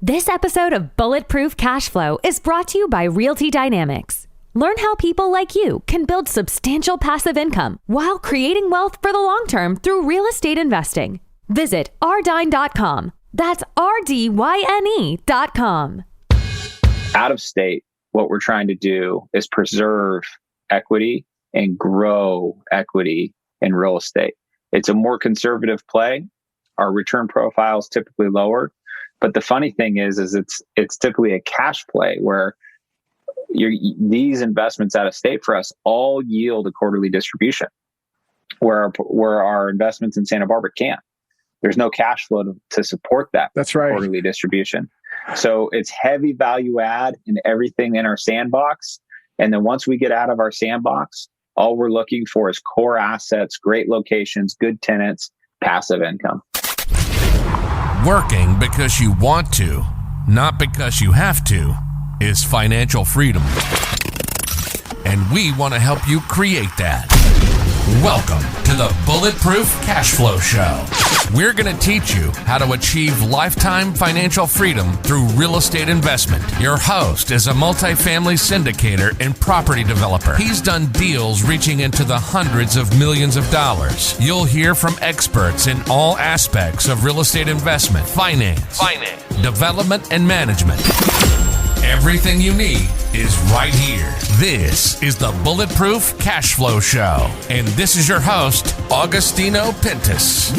This episode of Bulletproof Cash Flow is brought to you by Realty Dynamics. Learn how people like you can build substantial passive income while creating wealth for the long term through real estate investing. Visit rdyne.com. That's RDYNE.com. Out of state, what we're trying to do is preserve equity and grow equity in real estate. It's a more conservative play. Our return profile is typically lower. But the funny thing is it's typically a cash play where these investments out of state for us all yield a quarterly distribution, where our investments in Santa Barbara can't. There's no cash flow to support that. That's right. Quarterly distribution. So it's heavy value add in everything in our sandbox. And then once we get out of our sandbox, all we're looking for is core assets, great locations, good tenants, passive income. Working because you want to, not because you have to, is financial freedom. And we want to help you create that. Welcome to the Bulletproof Cash Flow Show. We're going to teach you how to achieve lifetime financial freedom through real estate investment. Your host is a multifamily syndicator and property developer. He's done deals reaching into the hundreds of millions of dollars. You'll hear from experts in all aspects of real estate investment, finance, development, and management. Everything you need is right here. This is the Bulletproof Cash Flow Show. And this is your host, Augustino Pintus.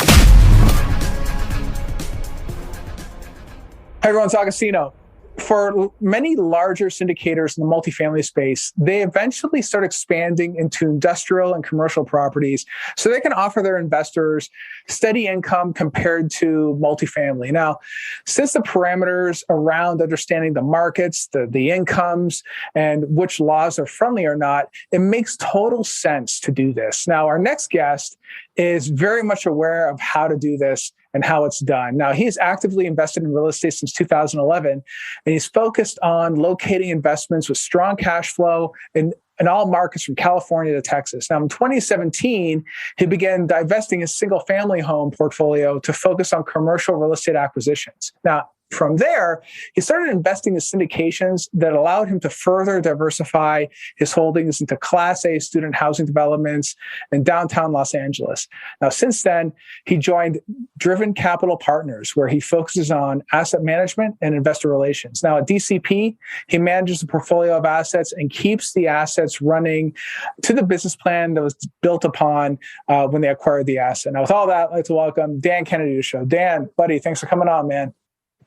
Hi, everyone. It's Augustino. For many larger syndicators in the multifamily space, they eventually start expanding into industrial and commercial properties so they can offer their investors steady income compared to multifamily. Now, since the parameters around understanding the markets, the incomes, and which laws are friendly or not, it makes total sense to do this. Now, our next guest is very much aware of how to do this and how it's done. Now, he's actively invested in real estate since 2011, and he's focused on locating investments with strong cash flow in all markets from California to Texas. Now, in 2017, he began divesting his single-family home portfolio to focus on commercial real estate acquisitions. Now, from there, he started investing in syndications that allowed him to further diversify his holdings into Class A student housing developments in downtown Los Angeles. Now, since then, he joined Driven Capital Partners, where he focuses on asset management and investor relations. Now, at DCP, he manages a portfolio of assets and keeps the assets running to the business plan that was built upon when they acquired the asset. Now, with all that, I'd like to welcome Dan Kennedy to the show. Dan, buddy, thanks for coming on, man.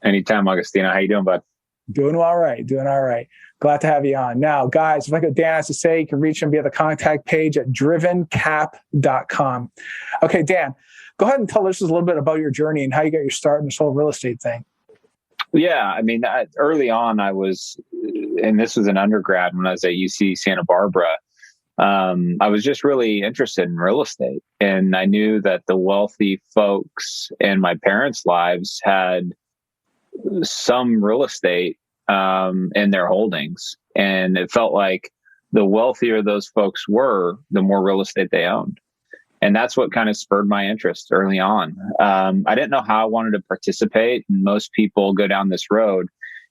Anytime, Augustino. How you doing, bud? Doing all right. Glad to have you on. Now, guys, if like what Dan has to say, you can reach him via the contact page at drivencap.com. Okay, Dan, go ahead and tell us a little bit about your journey and how you got your start in this whole real estate thing. Yeah, I mean, early on, I was, and this was an undergrad when I was at UC Santa Barbara. I was just really interested in real estate. And I knew that the wealthy folks in my parents' lives had some real estate in their holdings. And it felt like the wealthier those folks were, the more real estate they owned. And that's what kind of spurred my interest early on. I didn't know how I wanted to participate. And most people go down this road.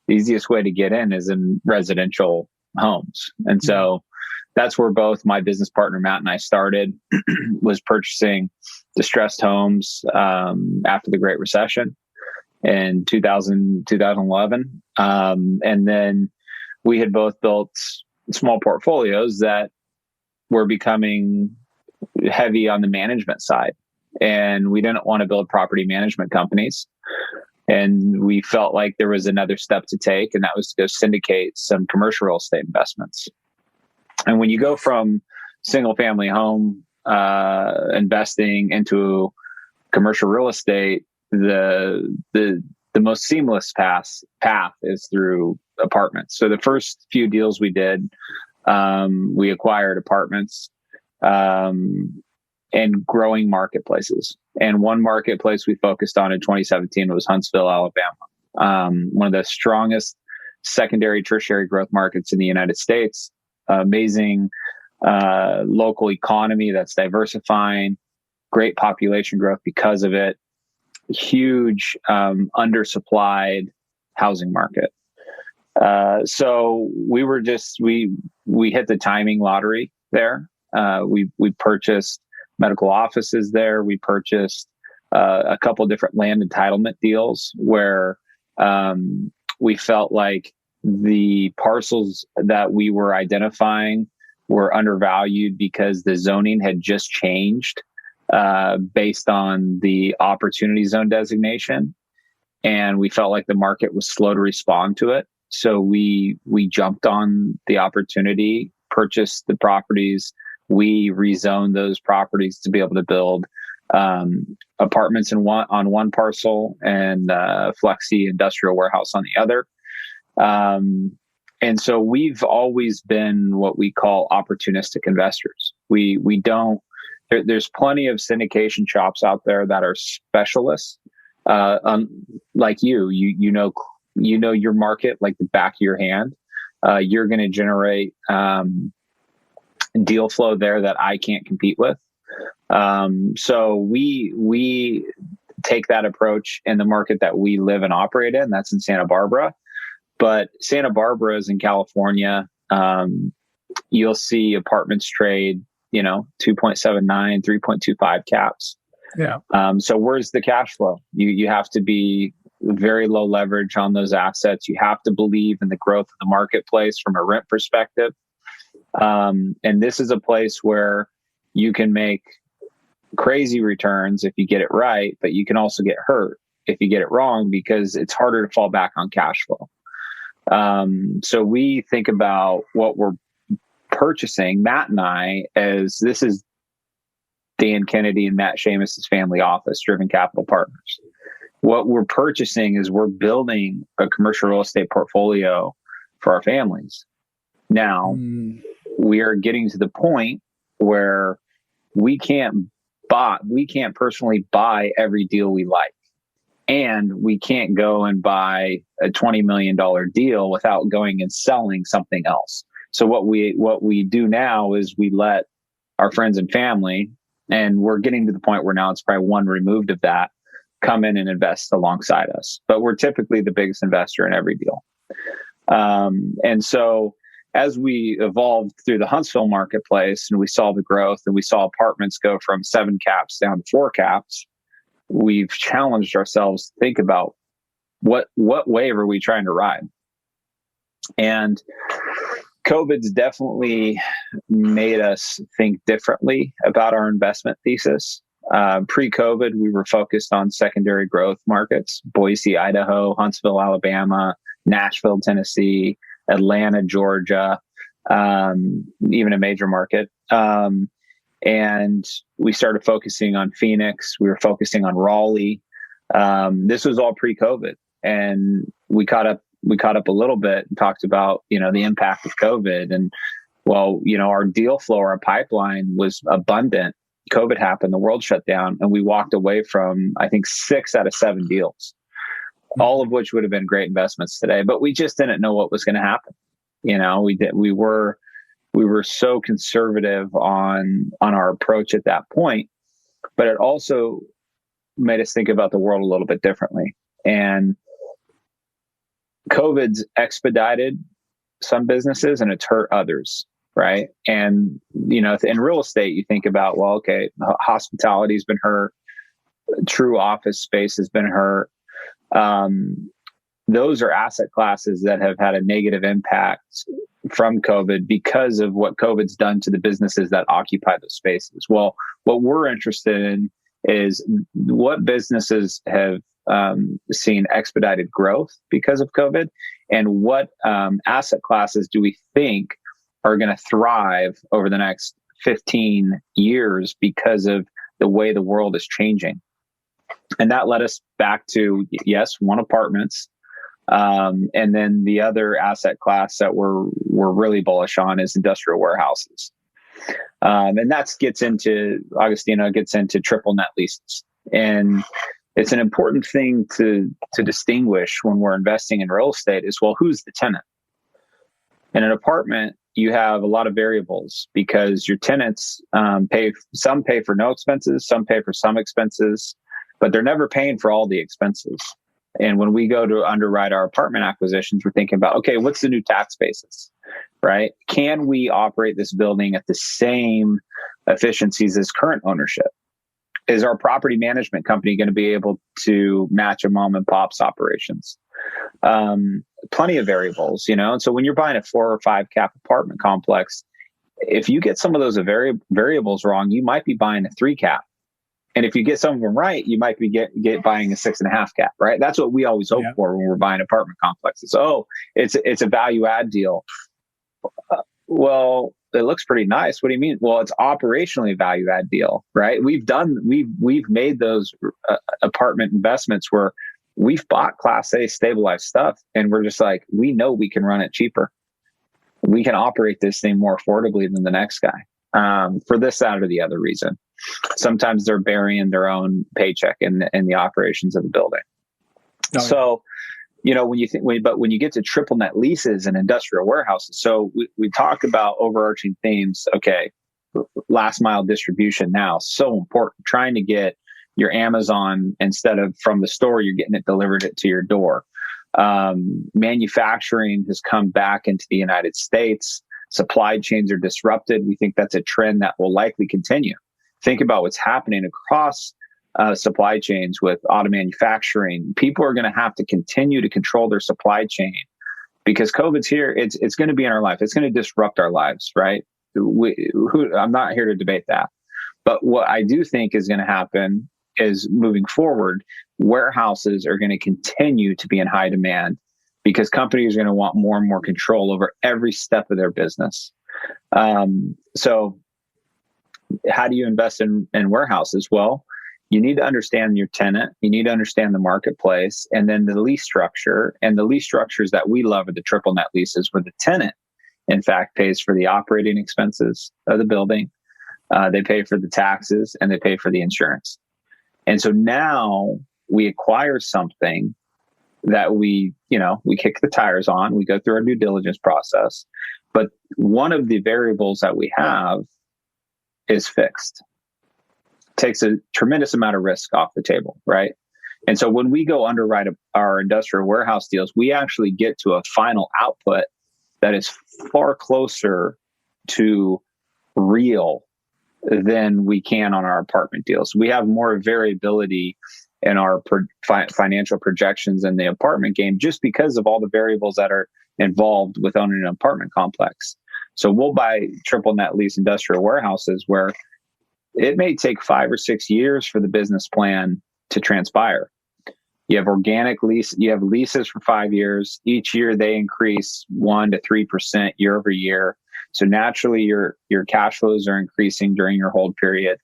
The easiest way to get in is in residential homes. And so that's where both my business partner, Matt, and I started, was purchasing distressed homes after the Great Recession in 2011. And then we had both built small portfolios that were becoming heavy on the management side. And we didn't want to build property management companies. And we felt like there was another step to take, and that was to go syndicate some commercial real estate investments. And when you go from single family home investing into commercial real estate, the most seamless path is through apartments. So the first few deals we did, we acquired apartments and growing marketplaces. And one marketplace we focused on in 2017 was Huntsville, Alabama, one of the strongest secondary, tertiary growth markets in the United States. Amazing local economy that's diversifying, great population growth because of it. Huge undersupplied housing market. So we were we hit the timing lottery there. We purchased medical offices there. We purchased a couple different land entitlement deals where we felt like the parcels that we were identifying were undervalued because the zoning had just changed based on the opportunity zone designation. And we felt like the market was slow to respond to it. So we jumped on the opportunity, purchased the properties. We rezoned those properties to be able to build apartments on one parcel and flexi industrial warehouse on the other. And so we've always been what we call opportunistic investors. We don't. There's plenty of syndication shops out there that are specialists, like you know your market like the back of your hand. You're going to generate deal flow there that I can't compete with. So we take that approach in the market that we live and operate in. That's in Santa Barbara. But Santa Barbara is in California. You'll see apartments trade, 2.79, 3.25 caps. Yeah. So where's the cash flow? You have to be very low leverage on those assets. You have to believe in the growth of the marketplace from a rent perspective. And this is a place where you can make crazy returns if you get it right, but you can also get hurt if you get it wrong because it's harder to fall back on cash flow. So we think about what we're purchasing, Matt and I, as this is Dan Kennedy and Matt Seamus's family office, Driven Capital Partners. What we're purchasing is we're building a commercial real estate portfolio for our families. Now, we are getting to the point where we can't personally buy every deal we like. And we can't go and buy a $20 million deal without going and selling something else. So what we do now is we let our friends and family, and we're getting to the point where now it's probably one removed of that, come in and invest alongside us. But we're typically the biggest investor in every deal. And so as we evolved through the Huntsville marketplace and we saw the growth and we saw apartments go from 7 caps down to 4 caps, we've challenged ourselves to think about what wave are we trying to ride? And COVID's definitely made us think differently about our investment thesis. Pre-COVID, we were focused on secondary growth markets, Boise, Idaho, Huntsville, Alabama, Nashville, Tennessee, Atlanta, Georgia, even a major market. And we started focusing on Phoenix. We were focusing on Raleigh. This was all pre-COVID, and we caught up a little bit and talked about, the impact of COVID. And our deal flow, our pipeline was abundant. COVID happened, the world shut down, and we walked away from, I think, 6 out of 7 deals, all of which would have been great investments today, but we just didn't know what was going to happen. We were so conservative on our approach at that point, but it also made us think about the world a little bit differently. And COVID's expedited some businesses and it's hurt others, right? And, in real estate, you think about, hospitality's been hurt, true office space has been hurt. Those are asset classes that have had a negative impact from COVID because of what COVID's done to the businesses that occupy those spaces. Well, what we're interested in is what businesses have seen expedited growth because of COVID, and what asset classes do we think are going to thrive over the next 15 years because of the way the world is changing. And that led us back to, yes, one, apartments. And then the other asset class that we're really bullish on is industrial warehouses. And that gets into triple net leases. And it's an important thing to distinguish when we're investing in real estate is, who's the tenant? In an apartment, you have a lot of variables because your tenants pay for no expenses, some pay for some expenses, but they're never paying for all the expenses. And when we go to underwrite our apartment acquisitions, we're thinking about, okay, what's the new tax basis, right? Can we operate this building at the same efficiencies as current ownership? Is our property management company going to be able to match a mom and pop's operations? Plenty of variables, And so when you're buying a 4 or 5 cap apartment complex, if you get some of those variables wrong, you might be buying a 3 cap. And if you get some of them right, you might be buying a 6.5 cap, right? That's what we always hope for when we're buying apartment complexes. Oh, it's a value add deal. Well, it looks pretty nice. What do you mean? Well, it's operationally a value add deal, right? We've made those apartment investments where we've bought Class A stabilized stuff, and we're just like, we know we can run it cheaper. We can operate this thing more affordably than the next guy, for this, that, or the other reason. Sometimes they're burying their own paycheck in the operations of the building. Oh, so, when you get to triple net leases and industrial warehouses, so we talk about overarching themes. Okay, last mile distribution now, so important. Trying to get your Amazon, instead of from the store, you're getting it delivered to your door. Manufacturing has come back into the United States. Supply chains are disrupted. We think that's a trend that will likely continue. Think about what's happening across supply chains with auto manufacturing. People are going to have to continue to control their supply chain because COVID's here. It's going to be in our life. It's going to disrupt our lives, right? I'm not here to debate that. But what I do think is going to happen is, moving forward, warehouses are going to continue to be in high demand because companies are going to want more and more control over every step of their business. So how do you invest in warehouses? Well, you need to understand your tenant. You need to understand the marketplace, and then the lease structure. And the lease structures that we love are the triple net leases, where the tenant, in fact, pays for the operating expenses of the building. They pay for the taxes, and they pay for the insurance. And so now we acquire something that we kick the tires on. We go through our due diligence process. But one of the variables that we have is fixed. Takes a tremendous amount of risk off the table, right? And so when we go underwrite our industrial warehouse deals, we actually get to a final output that is far closer to real than we can on our apartment deals. We have more variability in our financial projections in the apartment game just because of all the variables that are involved with owning an apartment complex. So we'll buy triple net lease industrial warehouses where it may take 5 or 6 years for the business plan to transpire. You have organic lease, you have leases for 5 years. Each year they increase 1% to 3% year over year. So naturally your cash flows are increasing during your hold period.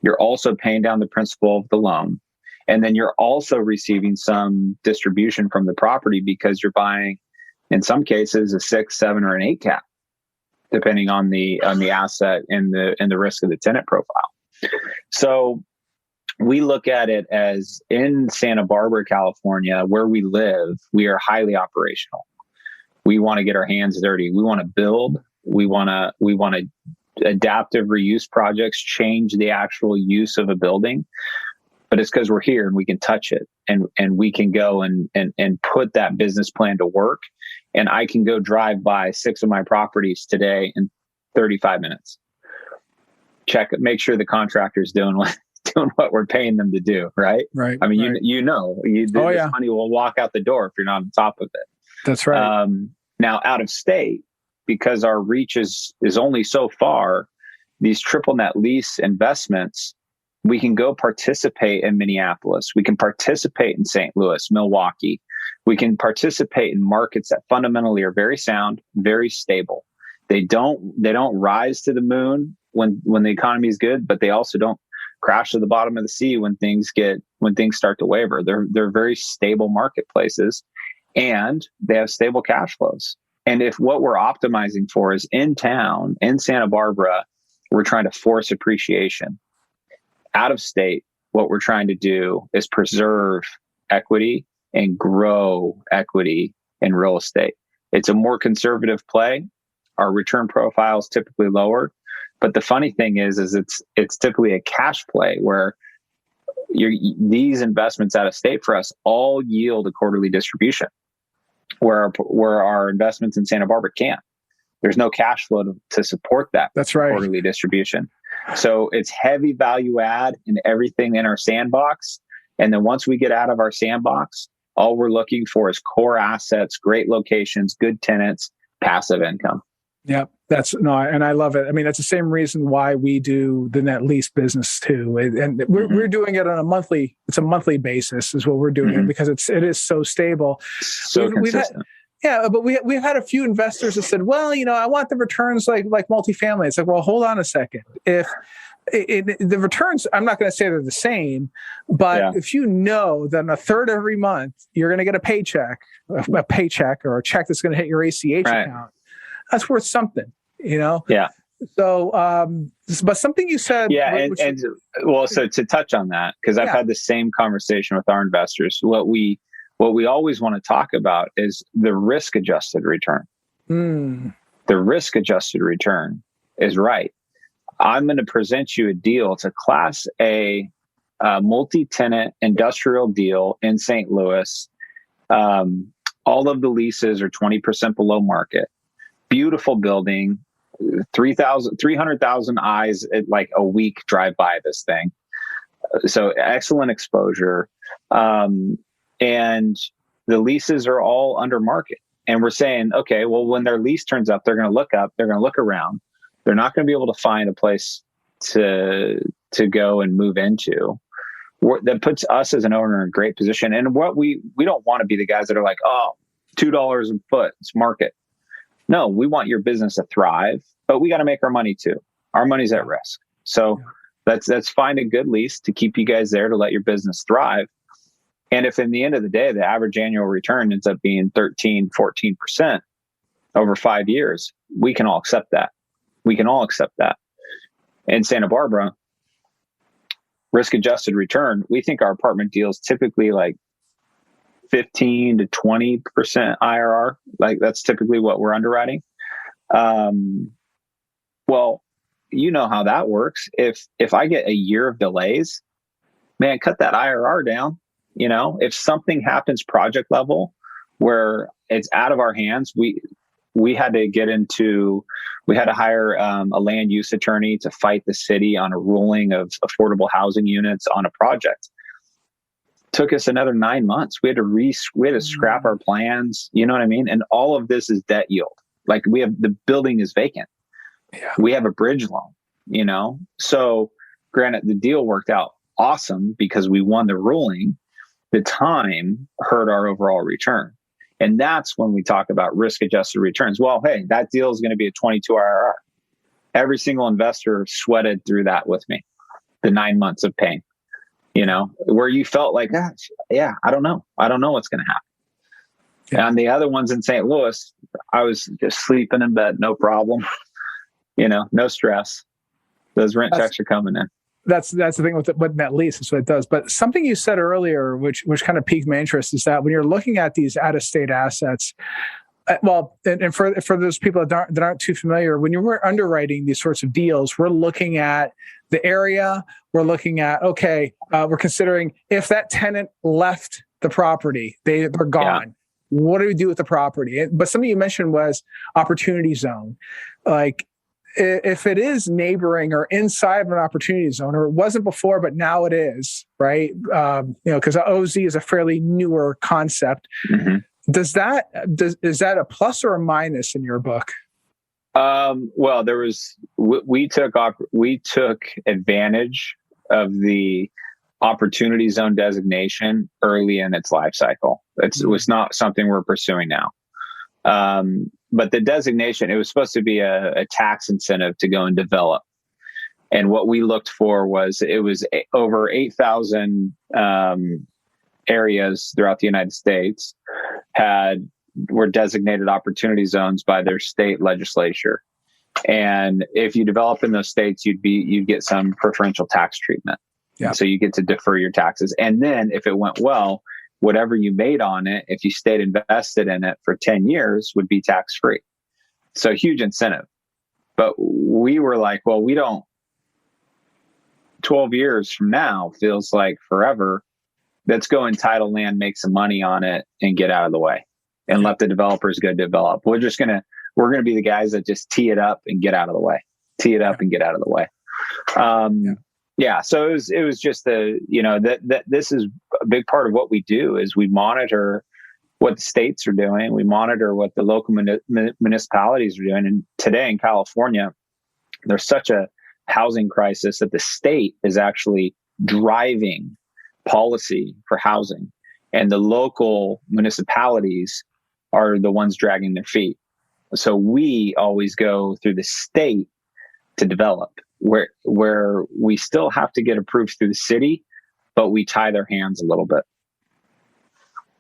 You're also paying down the principal of the loan. And then you're also receiving some distribution from the property because you're buying, in some cases, a 6, 7, or an 8 cap, depending on the asset and the risk of the tenant profile. So we look at it as, in Santa Barbara, California, where we live, we are highly operational. We want to get our hands dirty. We want to build. We want to adaptive reuse projects, change the actual use of a building. But it's because we're here and we can touch it and we can go and put that business plan to work. And I can go drive by 6 of my properties today in 35 minutes. Check it, make sure the contractor's doing what we're paying them to do, right? Right. I mean, right. This money will walk out the door if you're not on top of it. That's right. Now, out of state, because our reach is only so far, these triple net lease investments, we can go participate in Minneapolis. We can participate in St. Louis, Milwaukee. We can participate in markets that fundamentally are very sound, very stable. They don't rise to the moon when the economy is good, but they also don't crash to the bottom of the sea when things start to waver. They're very stable marketplaces, and they have stable cash flows. And if what we're optimizing for is in town, in Santa Barbara, we're trying to force appreciation. Out of state, what we're trying to do is preserve equity and grow equity in real estate. It's a more conservative play. Our return profile is typically lower. But the funny thing is it's typically a cash play where, these investments out of state for us all yield a quarterly distribution, where our investments in Santa Barbara can't. There's no cash flow to support that. That's right. Quarterly distribution. So it's heavy value add in everything in our sandbox. And then once we get out of our sandbox, all we're looking for is core assets, great locations, good tenants, passive income. Yep. And I love it. I mean, that's the same reason why we do the net lease business too. And we're doing it on a monthly basis is what we're doing it, because it is so stable. So consistent. But we've had a few investors that said, well, I want the returns like multifamily. It's like, well, hold on a second. If the returns, I'm not going to say they're the same, but if you know that in a third every month, you're going to get a paycheck or a check that's going to hit your ACH account, that's worth something, Yeah. So, but something you said. Yeah. So to touch on that, because I've had the same conversation with our investors, what we always want to talk about is the risk-adjusted return. The risk-adjusted return is right. I'm going to present you a deal. It's a Class A multi-tenant industrial deal in St. Louis. All of the leases are 20% below market. Beautiful building, 300,000 eyes at like a week drive by this thing. So excellent exposure. And the leases are all under market. And we're saying, okay, well, when their lease turns up, they're going to look around. They're not going to be able to find a place to go and move into. That puts us as an owner in a great position. And what we don't want to be the guys that are like, oh, $2 a foot, it's market. No, we want your business to thrive, but we got to make our money too. Our money's at risk. So let's find a good lease to keep you guys there to let your business thrive. And if in the end of the day, the average annual return ends up being 13, 14% over 5 years, we can all accept that. In Santa Barbara, risk-adjusted return, we think our apartment deals typically like 15 to 20% IRR. Like that's typically what we're underwriting. Well, you know how that works. If I get a year of delays, man, cut that IRR down. If something happens project level where it's out of our hands, we had to hire a land use attorney to fight the city on a ruling of affordable housing units on a project. Took us another 9 months. We had to scrap our plans. You know what I mean? And all of this is debt yield. Like the building is vacant. Yeah. We have a bridge loan, So granted, the deal worked out awesome because we won the ruling. The time hurt our overall return. And that's when we talk about risk-adjusted returns. Well, hey, that deal is going to be a 22 IRR. Every single investor sweated through that with me, the 9 months of pain, where you felt like, I don't know what's going to happen. Yeah. And the other ones in St. Louis, I was just sleeping in bed, no problem, no stress. Those rent checks are coming in. That's the thing with net lease. That's what it does. But something you said earlier, which kind of piqued my interest, is that when you're looking at these out-of-state assets, and for those people that aren't too familiar, when you're underwriting these sorts of deals, we're looking at the area. We're looking at we're considering if that tenant left the property, they're gone. Yeah. What do we do with the property? But something you mentioned was opportunity zone, like. If it is neighboring or inside of an opportunity zone, or it wasn't before, but now it is, right? Because OZ is a fairly newer concept. Mm-hmm. Is that a plus or a minus in your book? Well, we took advantage of the opportunity zone designation early in its life cycle. It was not something we're pursuing now. But the designation, it was supposed to be a tax incentive to go and develop. And what we looked for was over 8,000 areas throughout the United States were designated opportunity zones by their state legislature. And if you develop in those states, you'd get some preferential tax treatment. Yeah. So you get to defer your taxes. And then if it went well, whatever you made on it, if you stayed invested in it for 10 years, would be tax-free. So huge incentive. But we were like, well, we don't 12 years from now feels like forever. Let's go entitle land, make some money on it, and get out of the way, and let the developers go develop. We're gonna be the guys that just tee it up and get out of the way. Tee it up and get out of the way. So it was just that this is a big part of what we do is we monitor what the states are doing. We monitor what the local municipalities are doing. And today in California, there's such a housing crisis that the state is actually driving policy for housing, and the local municipalities are the ones dragging their feet. So we always go through the state to develop, where we still have to get approved through the city, but we tie their hands a little bit.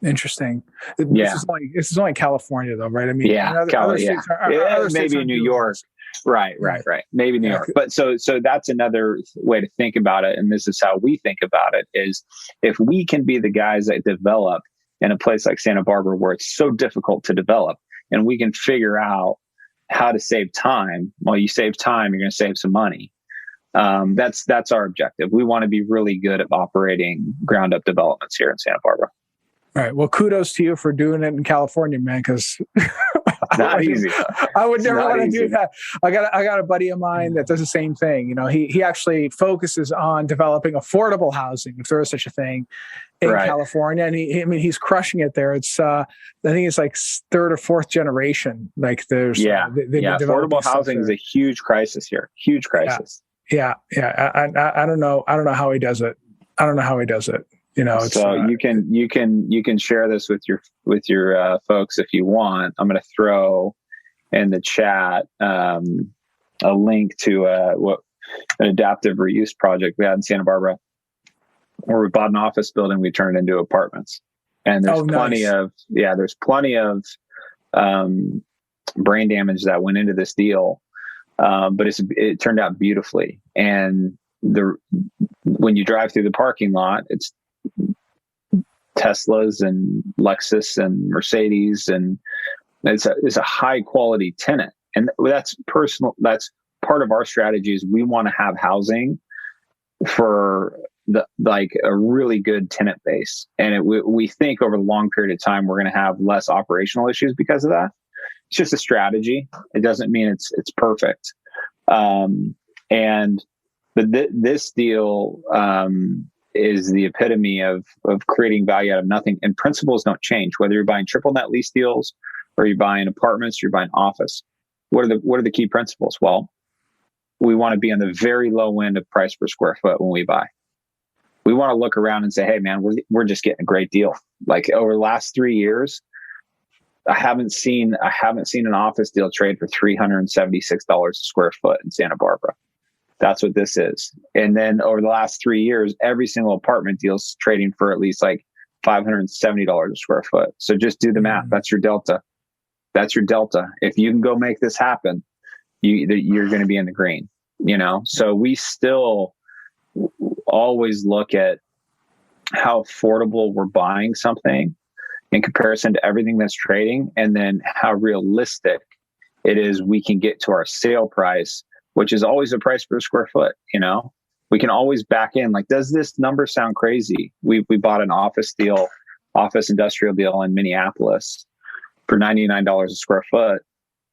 Interesting. Yeah. This is only California, though, right? I mean, other states maybe in New York. Right. Maybe New York. But so that's another way to think about it. And this is how we think about it is if we can be the guys that develop in a place like Santa Barbara, where it's so difficult to develop, and we can figure out how to save time. Well, you save time, you're going to save some money. That's our objective. We want to be really good at operating ground up developments here in Santa Barbara. All right. Well, kudos to you for doing it in California, man, because not easy. I would never want to do that. I got a buddy of mine that does the same thing. He actually focuses on developing affordable housing, if there is such a thing, in California. And he's crushing it there. It's I think it's like third or fourth generation. Like there's affordable housing is a huge crisis here. Huge crisis. Yeah. I don't know how he does it. So you can share this with your folks if you want. I'm going to throw in the chat a link to an adaptive reuse project we had in Santa Barbara, where we bought an office building, we turned it into apartments, and there's plenty of brain damage that went into this deal, but it turned out beautifully. And when you drive through the parking lot, it's Teslas and Lexus and Mercedes, and it's a high quality tenant. And that's personal. That's part of our strategy is we want to have housing for a really good tenant base. And we think over the long period of time, we're going to have less operational issues because of that. It's just a strategy. It doesn't mean it's perfect. But this deal, is the epitome of creating value out of nothing. And principles don't change, whether you're buying triple net lease deals or you're buying apartments, you're buying office. What are the key principles? Well, we want to be on the very low end of price per square foot when we buy. We want to look around and say, hey man, we're just getting a great deal. Like over the last 3 years, I haven't seen an office deal trade for $376 a square foot in Santa Barbara. That's what this is. And then over the last 3 years, every single apartment deal is trading for at least like $570 a square foot. So just do the math. That's your delta. If you can go make this happen, you're going to be in the green, So we still always look at how affordable we're buying something in comparison to everything that's trading, and then how realistic it is we can get to our sale price, which is always a price per square foot. We can always back in, like, does this number sound crazy? We bought an office industrial deal in Minneapolis for $99 a square foot.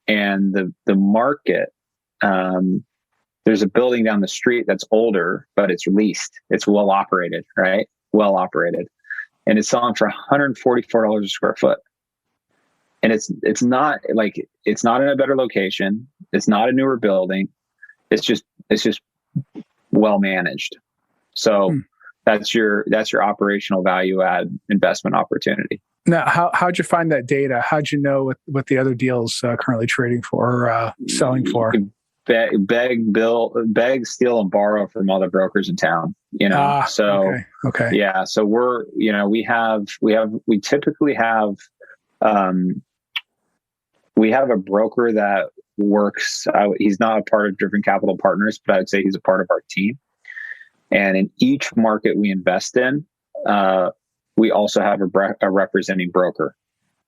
And the market, there's a building down the street that's older, but it's leased. It's well operated, right? Well operated. And it's selling for $144 a square foot. And it's not in a better location. It's not a newer building. It's just well managed. So that's your operational value add investment opportunity. Now, how'd you find that data? How'd you know what the other deals currently trading for or selling for? Beg, steal, and borrow from all the brokers in town. Okay. Yeah. So we typically have we have a broker that works. He's not a part of Driven Capital Partners, but I would say he's a part of our team. And in each market we invest in, we also have a representing broker.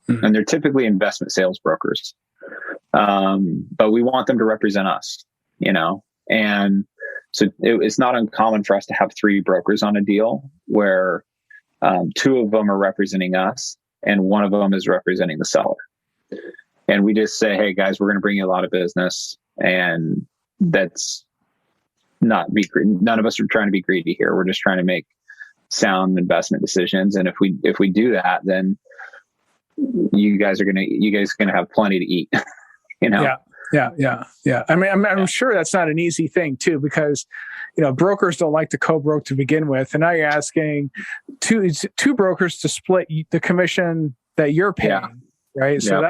And they're typically investment sales brokers. But we want them to represent us, And So it's not uncommon for us to have 3 brokers on a deal where 2 of them are representing us and 1 of them is representing the seller. And we just say, hey guys, we're going to bring you a lot of business, and that's not be none of us are trying to be greedy here. We're just trying to make sound investment decisions. And if we do that, then you guys are gonna have plenty to eat. Yeah. I mean, I'm sure that's not an easy thing too, because brokers don't like to co-broke to begin with, and now you're asking two brokers to split the commission that you're paying, right? So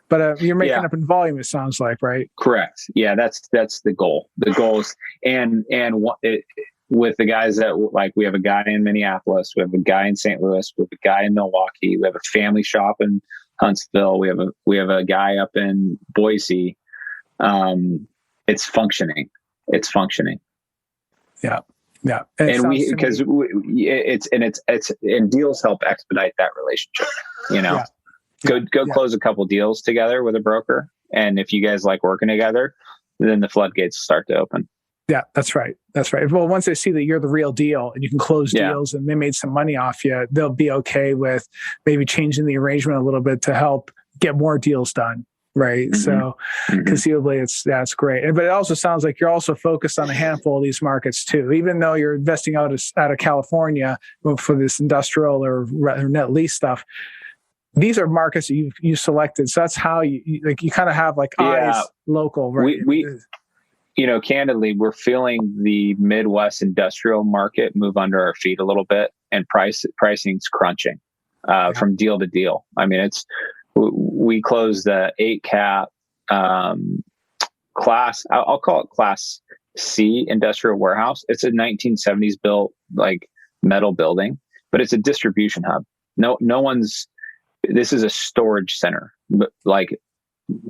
but you're making up in volume, it sounds like, right? Correct. Yeah, that's the goal. The goal is, with the guys that, like, we have a guy in Minneapolis, we have a guy in St. Louis, we have a guy in Milwaukee, we have a family shop in Huntsville, we have a guy up in Boise. It's functioning. Yeah. And deals help expedite that relationship. Go close a couple deals together with a broker, and if you guys like working together, then the floodgates start to open. Yeah, that's right. Well, once they see that you're the real deal and you can close deals and they made some money off you, they'll be okay with maybe changing the arrangement a little bit to help get more deals done. Right. Mm-hmm. So conceivably that's great. But it also sounds like you're also focused on a handful of these markets too, even though you're investing out of California for this industrial or net lease stuff. These are markets that you selected. So that's how you kind of have eyes local, right? We candidly, we're feeling the Midwest industrial market move under our feet a little bit, and pricing's crunching from deal to deal. I mean, we closed the 8 cap class. I'll call it Class C industrial warehouse. It's a 1970s built metal building, but it's a distribution hub. This is a storage center.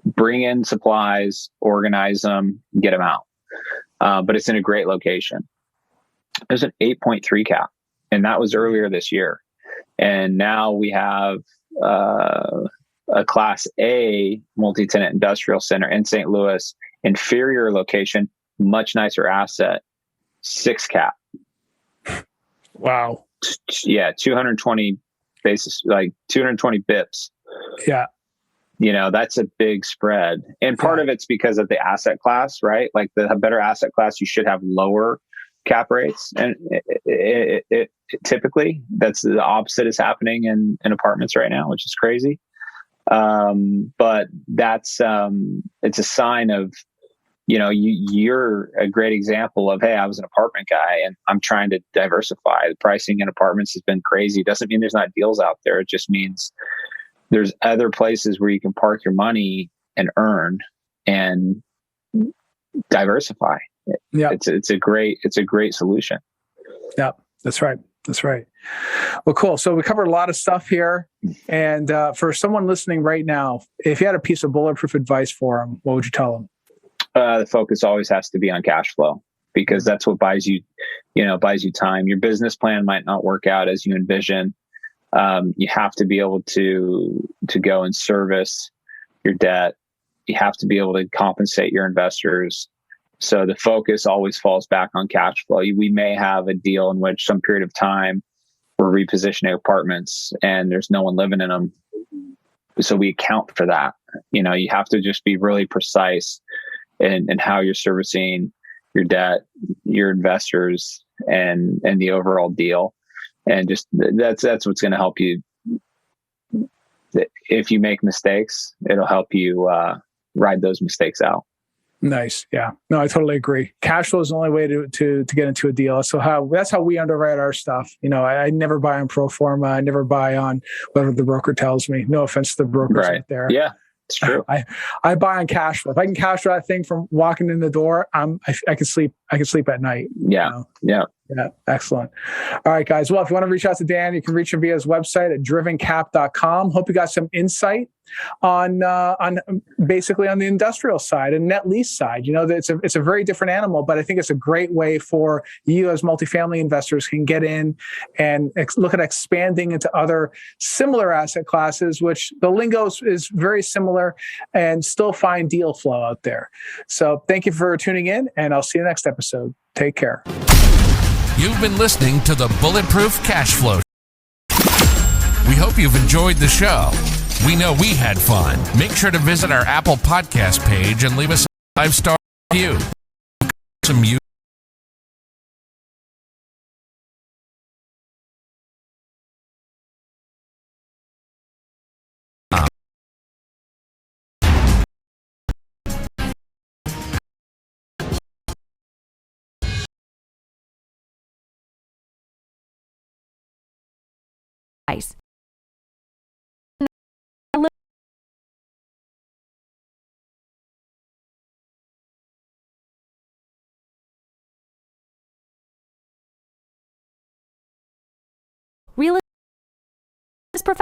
Bring in supplies, organize them, get them out. But it's in a great location. There's an 8.3 cap, and that was earlier this year. And now we have a Class A multi-tenant industrial center in St. Louis, inferior location, much nicer asset, 6 cap. Wow. Yeah, 220 basis, 220 bips. Yeah. That's a big spread. And part of it's because of the asset class, right? Like the better asset class, you should have lower cap rates. And it typically, that's the opposite is happening in apartments right now, which is crazy. But that's, it's a sign of, you're a great example of, hey, I was an apartment guy and I'm trying to diversify. The pricing in apartments has been crazy. It doesn't mean there's not deals out there. It just means there's other places where you can park your money and earn and diversify. Yeah. It's a great solution. Yeah, that's right. Well, cool. So we covered a lot of stuff here. And for someone listening right now, if you had a piece of bulletproof advice for them, what would you tell them? The focus always has to be on cash flow, because that's what buys you time. Your business plan might not work out as you envision. You have to be able to go and service your debt. You have to be able to compensate your investors. So the focus always falls back on cash flow. We may have a deal in which some period of time we're repositioning apartments and there's no one living in them. So we account for that. You have to just be really precise in how you're servicing your debt, your investors, and the overall deal. And just that's what's going to help you. If you make mistakes, it'll help you ride those mistakes out. Nice. Yeah. No, I totally agree. Cash flow is the only way to get into a deal. So that's how we underwrite our stuff. I never buy on pro forma. I never buy on whatever the broker tells me. No offense to the brokers out there. Yeah, it's true. I buy on cash flow. If I can cash flow that thing from walking in the door, I can sleep. I can sleep at night. Yeah. Yeah. Yeah. Excellent. All right, guys. Well, if you want to reach out to Dan, you can reach him via his website at drivencap.com. Hope you got some insight on basically on the industrial side and net lease side. It's a very different animal, but I think it's a great way for you as multifamily investors can get in and look at expanding into other similar asset classes, which the lingo is very similar, and still find deal flow out there. So thank you for tuning in, and I'll see you next episode. Take care. You've been listening to the Bulletproof Cash Flow. We hope you've enjoyed the show. We know we had fun. Make sure to visit our Apple Podcast page and leave us a 5-star review. Some Guys. Real estate is professional.